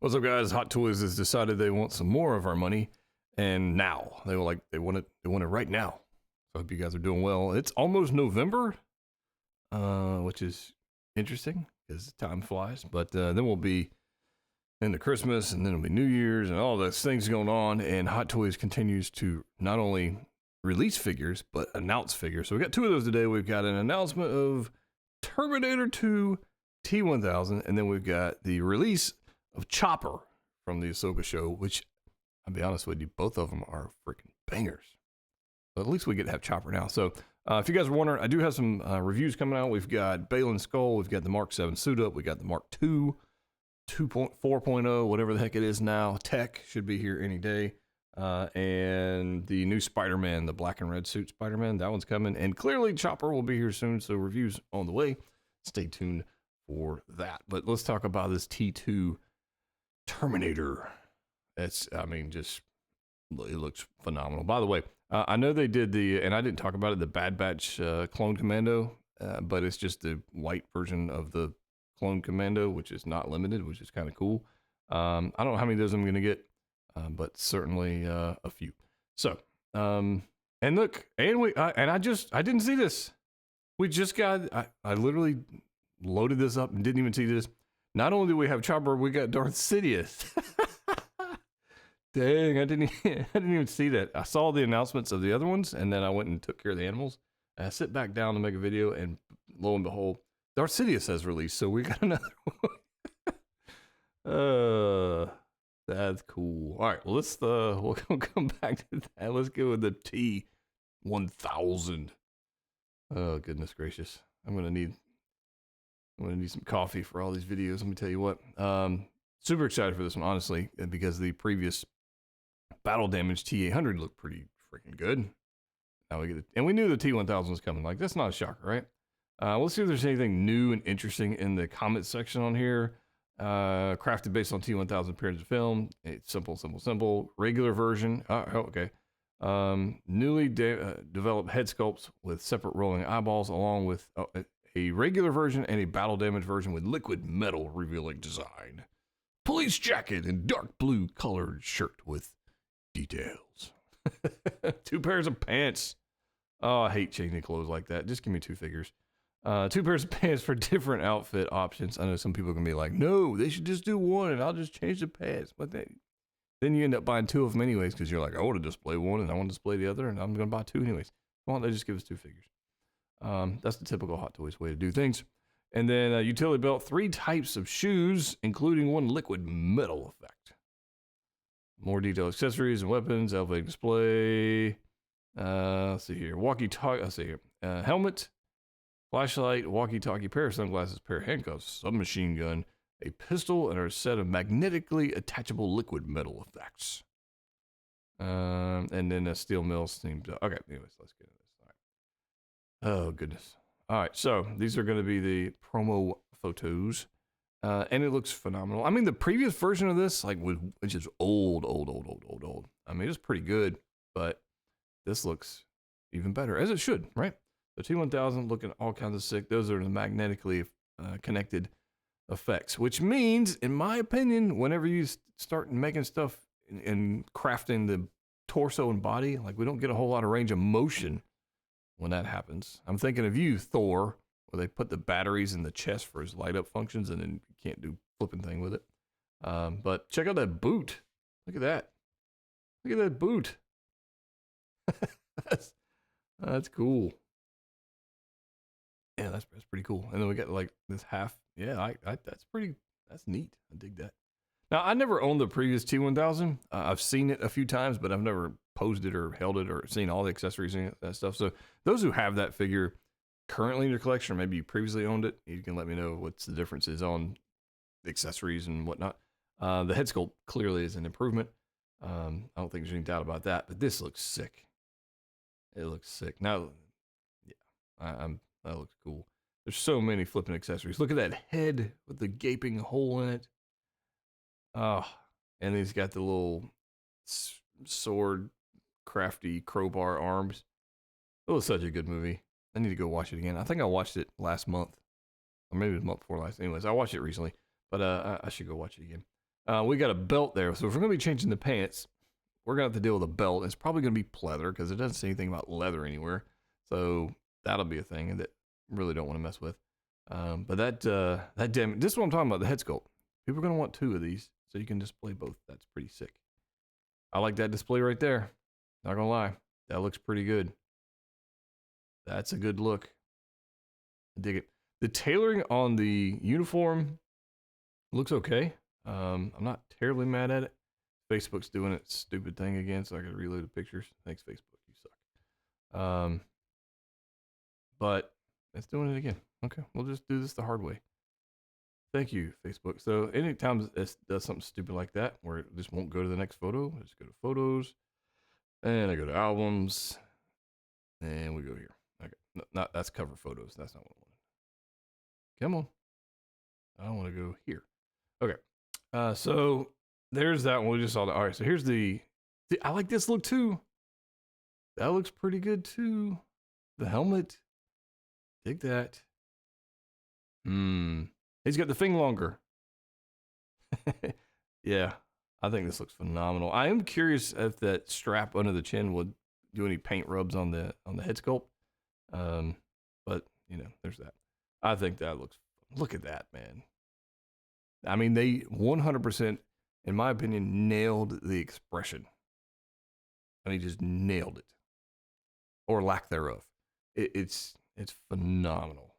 What's up, guys? Hot Toys has decided they want some more of our money, and now they want it right now. So I hope you guys are doing well. It's almost November, which is interesting because time flies. But then we'll be into Christmas, and then it'll be New Year's, and all those things going on. And Hot Toys continues to not only release figures but announce figures. So we got two of those today. We've got an announcement of Terminator 2 T1000, and then we've got the release of Chopper from the Ahsoka show, which, I'll be honest with you, both of them are freaking bangers. But at least we get to have Chopper now. So if you guys are wondering, I do have some reviews coming out. We've got Balin Skull, we've got the Mark 7 suit up, we got the Mark 2, 2.4.0, whatever the heck it is now. Tech should be here any day. And the new Spider-Man, the black and red suit Spider-Man, that one's coming. And clearly Chopper will be here soon, so reviews on the way. Stay tuned for that. But let's talk about this T2 Terminator. It looks phenomenal. By the way, I know they did and I didn't talk about it, the Bad Batch Clone Commando, but it's just the white version of the Clone Commando, which is not limited, which is kind of cool. I don't know how many of those I'm going to get, but certainly a few. So, and look, I didn't see this. We just got, I literally loaded this up and didn't even see this. Not only do we have Chopper, we got Darth Sidious. Dang, I didn't even see that. I saw the announcements of the other ones, and then I went and took care of the animals. And I sit back down to make a video, and lo and behold, Darth Sidious has released, so we got another one. That's cool. All right, well, we'll come back to that. Let's go with the T1000. Oh, goodness gracious. I'm gonna need some coffee for all these videos. Let me tell you what. Super excited for this one, honestly, because the previous battle damage T800 looked pretty freaking good. Now we get it, and we knew the T1000 was coming. Like, that's not a shocker, right? Let's see if there's anything new and interesting in the comment section on here. Crafted based on T1000 appearance of film. It's simple. Regular version. Okay. Newly developed head sculpts with separate rolling eyeballs, along with a regular version and a battle damage version with liquid metal revealing design. Police jacket and dark blue colored shirt with details. 2 pairs of pants. Oh, I hate changing clothes like that. Just give me 2 figures. 2 pairs of pants for different outfit options. I know some people can be like, no, they should just do one and I'll just change the pants. But then you end up buying 2 of them anyways, because you're like, I want to display one and I want to display the other, and I'm going to buy 2 anyways. Why don't they just give us 2 figures? That's the typical Hot Toys way to do things. And then a utility belt, 3 types of shoes, including 1 liquid metal effect. More detailed accessories and weapons, elevated display. Let's see here. Walkie-talkie, let's see here. Helmet, flashlight, walkie-talkie, pair of sunglasses, pair of handcuffs, submachine gun, a pistol, and a set of magnetically attachable liquid metal effects. And then a steel mill seems. Okay, anyways, let's get into this. All right. Oh, goodness. All right, so these are going to be the promo photos, and it looks phenomenal. I mean, the previous version of this, which is old. I mean, it's pretty good, but this looks even better, as it should, right? The T1000 looking all kinds of sick. Those are the magnetically connected effects, which means, in my opinion, whenever you start making stuff and crafting the torso and body, like, we don't get a whole lot of range of motion when that happens. I'm thinking of you, Thor, where they put the batteries in the chest for his light up functions, and then you can't do flipping thing with it. But check out that boot. Look at that. Look at that boot. That's cool. Yeah, that's pretty cool. And then we got like this half. Yeah, that's neat. I dig that. Now, I never owned the previous T1000. I've seen it a few times, but I've never posed it or held it or seen all the accessories and that stuff. So those who have that figure currently in your collection, or maybe you previously owned it, you can let me know what's the differences on the accessories and whatnot. The head sculpt clearly is an improvement. I don't think there's any doubt about that, but this looks sick. It looks sick. Now, yeah, that looks cool. There's so many flipping accessories. Look at that head with the gaping hole in it. Oh, and he's got the little sword crafty crowbar arms. It was such a good movie. I need to go watch it again. I think I watched it last month, or maybe the month before last. Anyways, I watched it recently, but I should go watch it again. We got a belt there, so if we're gonna be changing the pants, we're gonna have to deal with a belt. It's probably gonna be pleather because it doesn't say anything about leather anywhere. So that'll be a thing that I really don't want to mess with. But that damn, this is what I'm talking about, the head sculpt. People are gonna want 2 of these, so you can display both. That's pretty sick. I like that display right there. Not gonna lie, that looks pretty good. That's a good look. I dig it. The tailoring on the uniform looks okay. I'm not terribly mad at it. Facebook's doing its stupid thing again, so I gotta reload the pictures. Thanks, Facebook. You suck. But it's doing it again. Okay, we'll just do this the hard way. Thank you, Facebook. So anytime it does something stupid like that, where it just won't go to the next photo, I just go to photos, and I go to albums, and we go here. Okay, no, not that's cover photos. That's not what I wanted. Come on. I want to go here. Okay. So there's that one. We just saw that. All right. So here's I like this look too. That looks pretty good too. The helmet. Dig that. He's got the thing longer. Yeah. I think this looks phenomenal. I am curious if that strap under the chin would do any paint rubs on the head sculpt. But you know, there's that. I think that look at that, man. I mean, they 100%, in my opinion, nailed the expression. I mean, just nailed it, or lack thereof. It's phenomenal.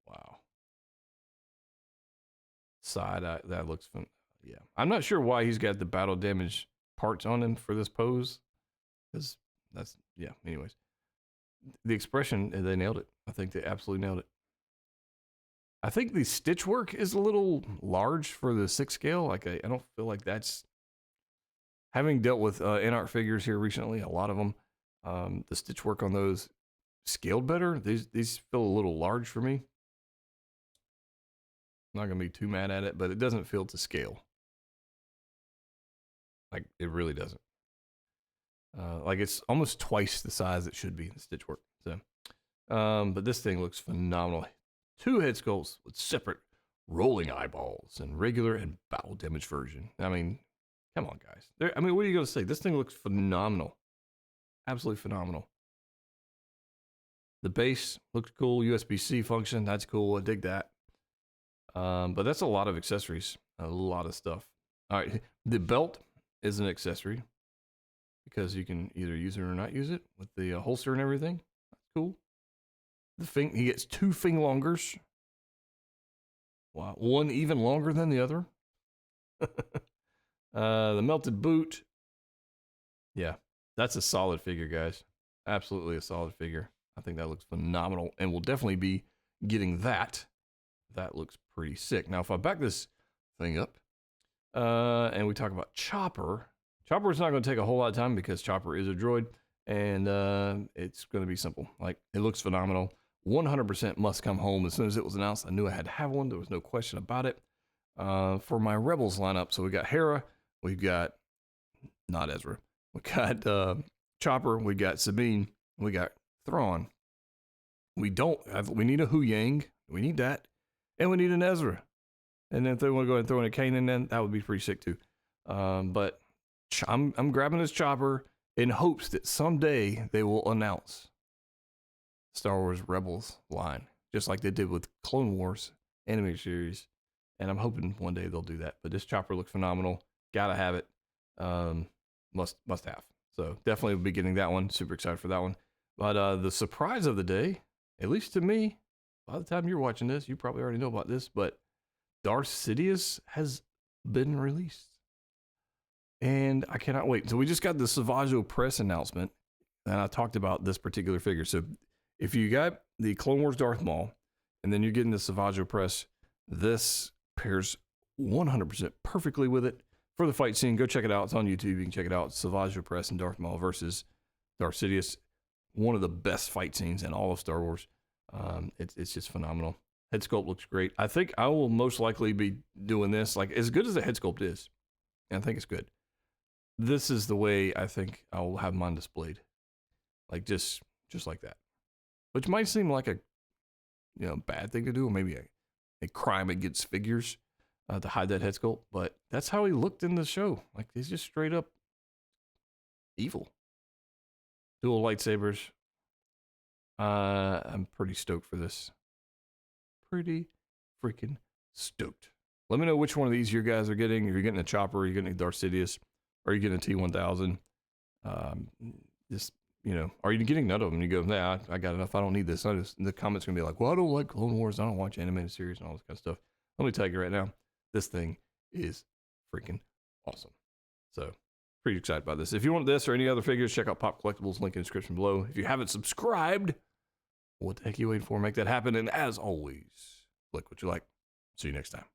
Wow. Side eye, that looks fun. Yeah, I'm not sure why he's got the battle damage parts on him for this pose, because that's yeah. Anyways, the expression, they nailed it. I think they absolutely nailed it. I think the stitch work is a little large for the 6 scale. Like I don't feel like that's, having dealt with in-art figures here recently, a lot of them, the stitch work on those scaled better. These feel a little large for me. I'm not gonna be too mad at it, but it doesn't feel to scale. Like it really doesn't. Like it's almost twice the size it should be, the stitch work. So, but this thing looks phenomenal. 2 head sculpts with separate rolling eyeballs and regular and battle damage version. I mean, come on, guys. I mean, what are you going to say? This thing looks phenomenal. Absolutely phenomenal. The base looks cool. USB-C function. That's cool. I dig that. But that's a lot of accessories. A lot of stuff. All right. The belt is an accessory because you can either use it or not use it with the holster and everything. That's cool. He gets 2 thing longers. Wow, one even longer than the other. The melted boot. Yeah, that's a solid figure, guys. Absolutely a solid figure. I think that looks phenomenal, and we'll definitely be getting that. That looks pretty sick. Now, if I back this thing up, and we talk about Chopper, Chopper's not going to take a whole lot of time because Chopper is a droid, and it's going to be simple. Like, it looks phenomenal. 100% must come home. As soon as it was announced, I knew I had to have one. There was no question about it. For my Rebels lineup, so we got Hera, we've got, not Ezra, we got Chopper, we got Sabine, we got Thrawn. We need a Hu Yang, we need that, and we need an Ezra. And then if they want to go ahead and throw in a Kanan, then that would be pretty sick too. But I'm grabbing this Chopper in hopes that someday they will announce Star Wars Rebels line, just like they did with Clone Wars animated series. And I'm hoping one day they'll do that. But this Chopper looks phenomenal. Gotta have it. Must have. So definitely will be getting that one. Super excited for that one. But the surprise of the day, at least to me, by the time you're watching this, you probably already know about this, but Darth Sidious has been released. And I cannot wait. So we just got the Savaggio Press announcement, and I talked about this particular figure. So if you got the Clone Wars Darth Maul, and then you're getting the Savaggio Press, this pairs 100% perfectly with it. For the fight scene, go check it out. It's on YouTube. You can check it out. Savaggio Press and Darth Maul versus Darth Sidious. One of the best fight scenes in all of Star Wars. It's just phenomenal. Head sculpt looks great. I think I will most likely be doing this, like as good as the head sculpt is, and I think it's good. This is the way I think I will have mine displayed, like just like that, which might seem like a bad thing to do, or maybe a crime against figures. to hide that head sculpt. But that's how he looked in the show. Like he's just straight up evil. Dual lightsabers. I'm pretty stoked for this. Pretty freaking stoked. Let me know which one of these you guys are getting. If you're getting a chopper, you're getting a Darth Sidious, or you're getting a T1000. Just, are you getting none of them? You go, nah, I got enough. I don't need this. The comments are going to be like, well, I don't like Clone Wars. I don't watch animated series and all this kind of stuff. Let me tell you right now, this thing is freaking awesome. So, pretty excited about this. If you want this or any other figures, check out Pop Collectibles, link in the description below. If you haven't subscribed, what the heck are you waiting for? Make that happen. And as always, like what you like. See you next time.